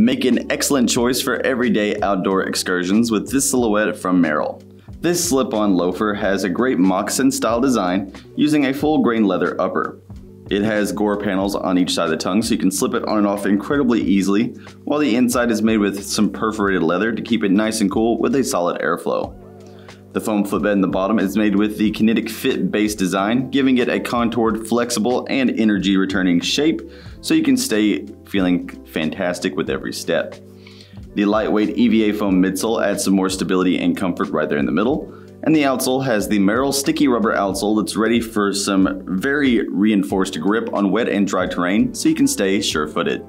Make an excellent choice for everyday outdoor excursions with this silhouette from Merrell. This slip-on loafer has a great moccasin style design using a full grain leather upper. It has gore panels on each side of the tongue so you can slip it on and off incredibly easily, while the inside is made with some perforated leather to keep it nice and cool with a solid airflow. The foam footbed in the bottom is made with the Kinetic Fit base design, giving it a contoured, flexible, and energy returning shape so you can stay feeling fantastic with every step. The lightweight EVA foam midsole adds some more stability and comfort right there in the middle. And the outsole has the Merrell sticky rubber outsole that's ready for some very reinforced grip on wet and dry terrain so you can stay sure-footed.